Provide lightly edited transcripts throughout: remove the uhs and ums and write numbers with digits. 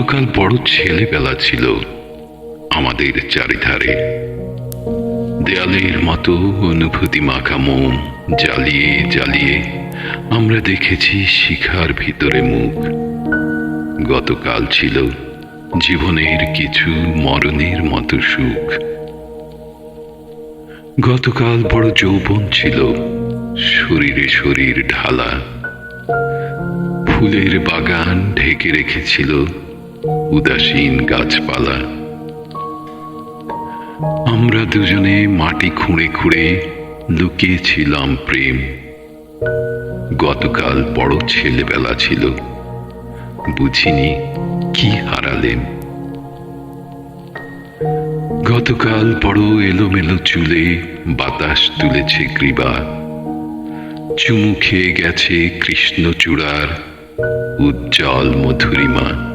গতকাল বড় ছেলেবেলা ছিল আমাদের চারিধারে। দেয়ালের মতো অনুভূতি মাখা মোম জ্বালিয়ে জ্বালিয়ে আমরা দেখেছি শিখার ভিতরে মুখ। গতকাল ছিল জীবনের কিছু মরণের মতো সুখ। গতকাল বড় যৌবন ছিল, শরীরে শরীর ঢালা। ফুলের বাগান ঢেকে রেখেছিল উদাসীন গাছপালা। আমরা দুজনে মাটি খুঁড়ে খুঁড়ে লুকিয়েছিলাম প্রেম। গতকাল বড় ছেলেবেলা ছিল, বুঝিনি কি হারালেম। গতকাল বড় এলোমেলো চুলে বাতাস তুলেছে গ্রীবা। চুমু খেয়ে গেছে কৃষ্ণচূড়ার উজ্জ্বল মধুরিমা।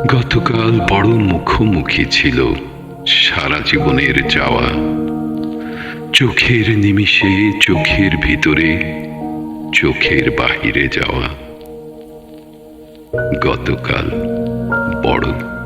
গতকাল বড় মুখোমুখি ছিল সারা জীবনের যাওয়া। চোখের নিমিষে চোখের ভিতরে, চোখের বাহিরে যাওয়া। গতকাল বড়